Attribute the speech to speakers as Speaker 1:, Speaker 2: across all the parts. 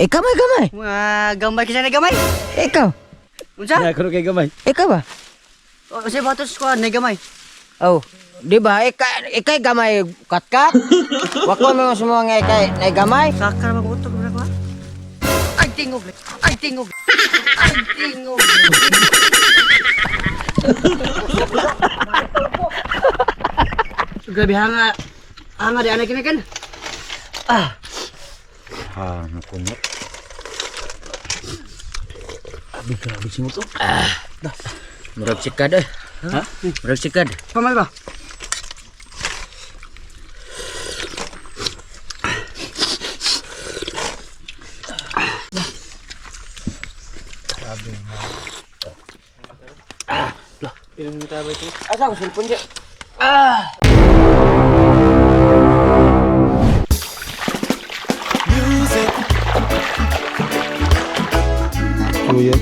Speaker 1: Gamay.
Speaker 2: Gamay kasi na gamay.
Speaker 1: Ikaw.
Speaker 2: Unsa?
Speaker 3: Na ko kay gamay.
Speaker 1: Ikaw ba?
Speaker 2: O si batos ko na gamay.
Speaker 1: Oh, di ba? Ikay gamay katkat. Wako mo semua nga ikay na gamay.
Speaker 2: Sakar magutok na ko. Ay tingog. Ay tingog. Ay tingog. Grabe hanga. Hanga di anak kini kan.
Speaker 3: Nakunot. Abi simo to.
Speaker 1: Murag sikad eh.
Speaker 3: Ha?
Speaker 1: Murag sikad.
Speaker 2: Pamal ba?
Speaker 1: Asa ko cellphone dia?
Speaker 3: Kuya.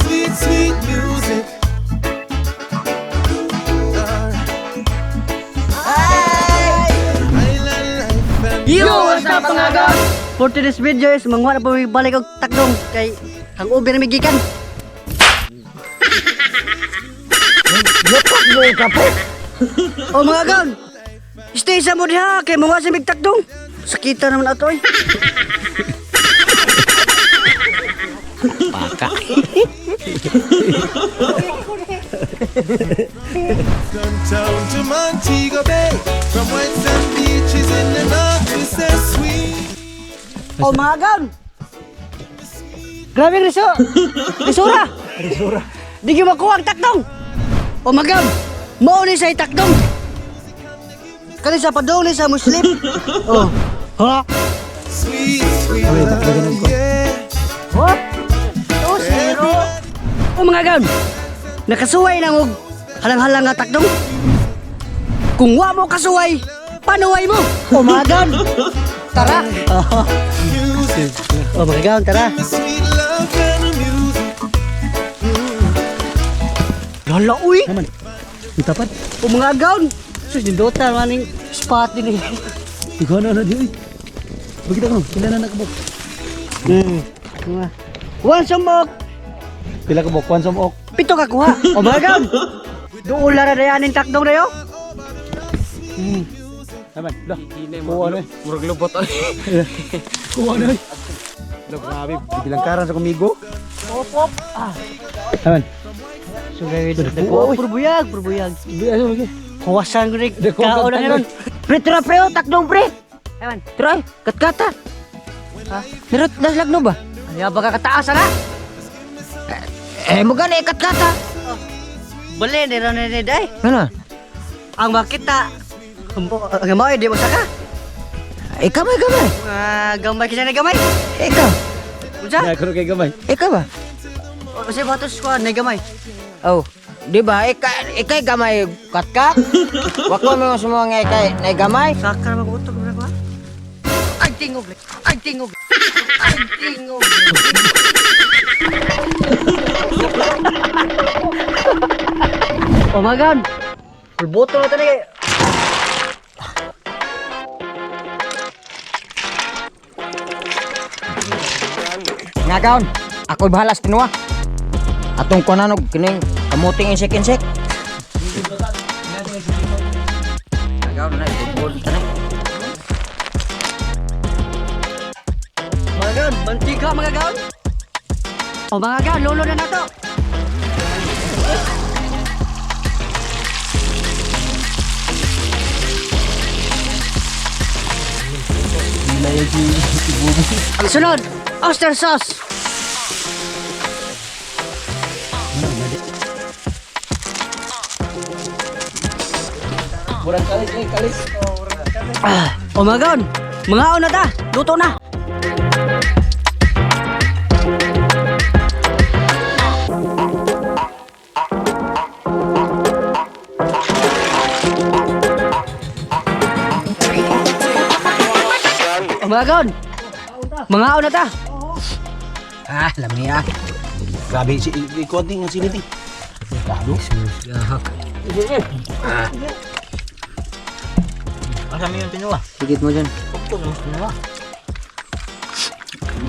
Speaker 4: Sweet, sweet music.
Speaker 2: Yo, what's up mga guys? For today's video is manguha na po balik og takdong kay ang uber na migikan.
Speaker 1: Lepak mo kape.
Speaker 2: O mga gaon, stay sa mo diha kay manguha sa migtakdong. Sakita naman ato eh.
Speaker 1: Paka.
Speaker 4: Downtown to Montego Bay. From white sand beaches in the north to say sweet.
Speaker 2: O mga gaon. Grabe riso. Risura. Di gyud makuha ang takdong. O mga gaon, mao ni sa takdong. Kani sa padong ni sa Muslim. Oh. Ha?
Speaker 4: Sweet, sweet love, yeah.
Speaker 2: What? 2-0. O mga gaon, nakasuway nang og halang-halang nga takdong. Kung wa mo kasuway, panuway mo. O mga gaon, tara.
Speaker 4: Music,
Speaker 2: O mga gaon, tara.
Speaker 4: sweet love and music.
Speaker 2: Lala, uy.
Speaker 3: Naman. Itapat.
Speaker 2: O mga gaon, sus dindotan maning spot din eh.
Speaker 3: Ikaw na di oy. Bagita ko, kailan na nakabok.
Speaker 2: One sumok,
Speaker 3: Pila ka bok, kwan som ok.
Speaker 2: pito ka kuha. O mga gaon, doon lara na yanin takdong na yo.
Speaker 3: Naman, dah. Kuha na.
Speaker 1: Murag lubot ay.
Speaker 3: Kuha na. Look, grabe, bilang karan sa kumigo.
Speaker 2: Pop.
Speaker 3: Naman.
Speaker 2: Sugay
Speaker 3: Uy.
Speaker 2: purbuyag.
Speaker 3: Bi aso lagi.
Speaker 2: Kuwasan ko rin,
Speaker 3: Dako,
Speaker 2: kao na
Speaker 3: dako.
Speaker 2: ngayon. Pre, tira pre, takdong pre. Ewan,
Speaker 1: Try, katkata.
Speaker 2: Ha?
Speaker 1: Nirot daslag no ba?
Speaker 2: Ay, baka kataas na.
Speaker 1: Mo gani katkata.
Speaker 2: Bali, nira na day.
Speaker 1: Ano?
Speaker 2: Ang makita, ang gamay, di mo saka.
Speaker 1: Gamay.
Speaker 2: Gamay kasi na gamay.
Speaker 1: Ikaw.
Speaker 2: Unsa?
Speaker 3: Na ko kay gamay.
Speaker 1: Ikaw ba?
Speaker 2: O si batos ko na gamay.
Speaker 1: Oh, di ba? Ikay gamay katkat. Wako mo semua nga ikay na gamay.
Speaker 2: Sakar magutok na ko. Ay tingog. Ay tingog. Ay tingog. Oh my god. Pulboto na talaga.
Speaker 1: Nagaon, ako'y bahalas tinuwa. Atong kunanog kining kamuting insek-insek. Nagaon na ibubod tanay.
Speaker 2: Mga gaon, mantika mga gaon. O mga gaon, lolo na nato. Ang sunod, oyster sauce.
Speaker 3: Murag kalis.
Speaker 2: O mga gaon, mga na ta, luto na. O mga gaon, mga na ta.
Speaker 1: Lamia.
Speaker 3: Grabe si konting ang siniti. Kado.
Speaker 1: Higit mo dyan.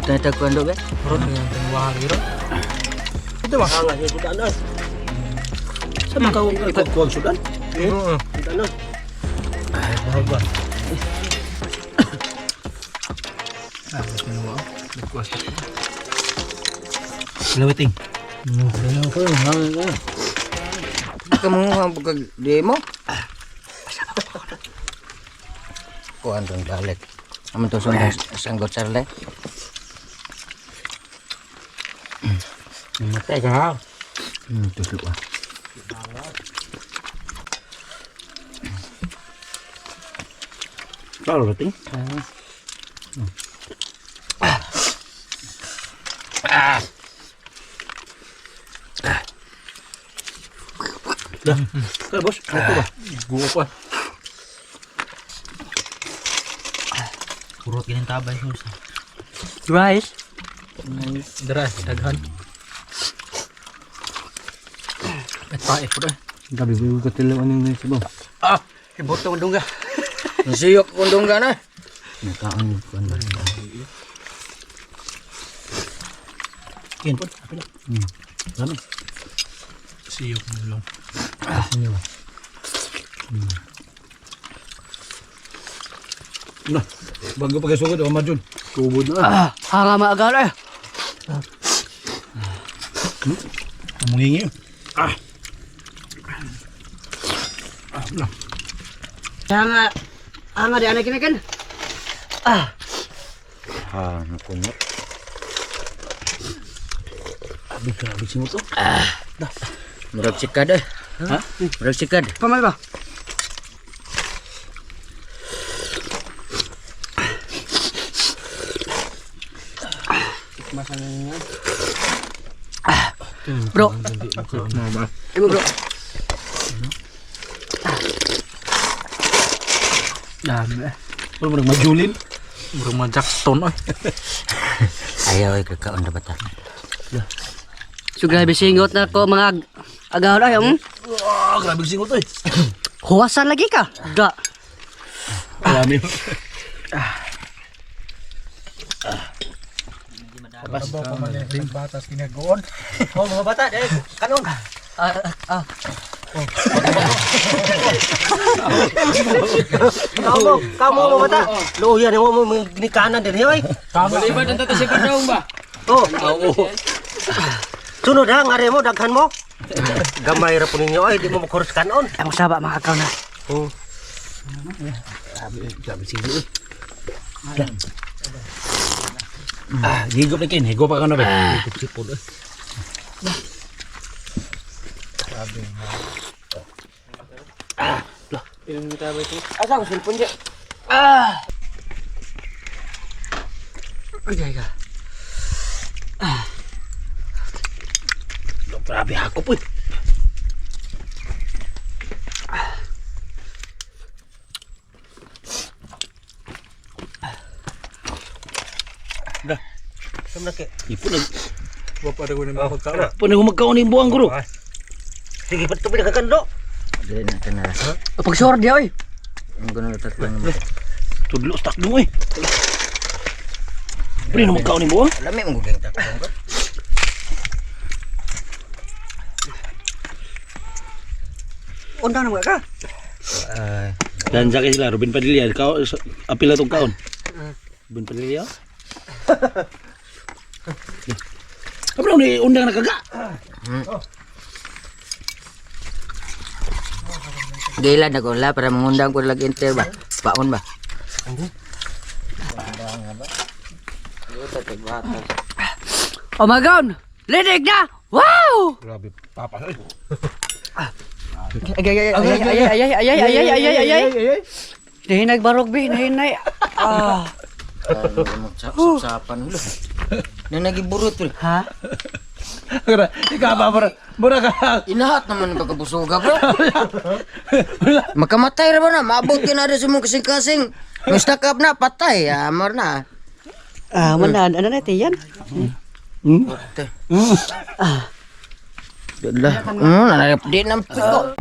Speaker 1: na ito kuando ba?
Speaker 3: Ito ba? Hangat niya sudan ay. Sabi ka ikot kuwag sudan? Sudan na. Ay, mahal ba? Lawiting.
Speaker 1: Kamu ang pagkag demo? Kuan tong balik. Aman to sunod sanggot sarle.
Speaker 3: Matay ka ha.
Speaker 1: Tulo ah.
Speaker 3: Kalau lawiting. Dah. Kaya bos, ito ba? Guwa pa.
Speaker 5: Kurot ginin tabay sus.
Speaker 2: Rice.
Speaker 5: Deras daghan. Pae po dah.
Speaker 3: Gabi ko katilawan ng sibo.
Speaker 5: Ah, ibotong dungga.
Speaker 1: Siyok kundong ka na.
Speaker 3: Nakaon kuan ba? Kin. Lami.
Speaker 5: Siyok mulong.
Speaker 3: Nah, bago pagsugod o madun. Kubod na.
Speaker 2: Hanga maagal eh.
Speaker 3: Mungingi.
Speaker 2: Hanga di anak ini kan.
Speaker 1: Nakunyo.
Speaker 3: Abis mo to.
Speaker 1: Murag sikad eh.
Speaker 3: Ha?
Speaker 1: Murag sikad.
Speaker 2: Pamal ba? Bro. Imo bro.
Speaker 5: Dami.
Speaker 3: Wala mo nagmajulin.
Speaker 5: Murang majak stone oi.
Speaker 1: Ayaw ay kakaon na bata.
Speaker 2: Sugay bisingot na ko mga agaw ay
Speaker 3: Grabe singot eh.
Speaker 2: Huwasan lagi ka. Da.
Speaker 3: Marami.
Speaker 2: Oh mga bata deh kanon. Kamu mga bata. Lo yan mo ginikanan din hoy.
Speaker 5: Baliban ang tata si Padong ba?
Speaker 2: Oh. Sunod ha, ngare mo, daghan mo. Gamay ra po ninyo ay, di mo makurus kanon. Ang saba mga akaw na.
Speaker 3: Grabe singot eh. Higop na kin. Higop pa ka na ba? Sipod eh.
Speaker 2: Asa ko silpon dia. Ay ka.
Speaker 3: Grabe hakop eh.
Speaker 2: Samna ke.
Speaker 3: Ipon na.
Speaker 5: Bapak ada guna magkaon.
Speaker 3: Ipon na magkaon yung buwang guro.
Speaker 2: Sige pa to pinakakando.
Speaker 1: Dili na ka na.
Speaker 2: Pagsor dia oy.
Speaker 1: Ang gano'n tatlang.
Speaker 3: Tudlo stak dong eh. Pwede na magkaon yung buwang.
Speaker 1: Lami mong gugeng tatlang ka.
Speaker 2: Undang na mga ka.
Speaker 3: Dan sa sila, Ruben Padilla. Kau apil na itong kaon. Ruben Padilla. Kamu ni undang na kaga.
Speaker 1: Gila na ko la para mengundang ko lagi enter ba. Paon ba?
Speaker 2: Oh my god. Lidig na. Wow.
Speaker 3: Grabe, papa.
Speaker 2: Ay. Nahinag barog bi, nahinay.
Speaker 1: Sapan ulo. Na nagiburot ulo.
Speaker 2: Ha?
Speaker 3: Ikaw ba, mura ka.
Speaker 1: Inahat naman ang pagkabusuga bro. Makamatay ra ba na? Maabot ka na rin sa mong kasing-kasing. Stuck up na, patay. Amar na.
Speaker 2: Manan, ano na yan?
Speaker 1: Dala. Nanarap din ang piko.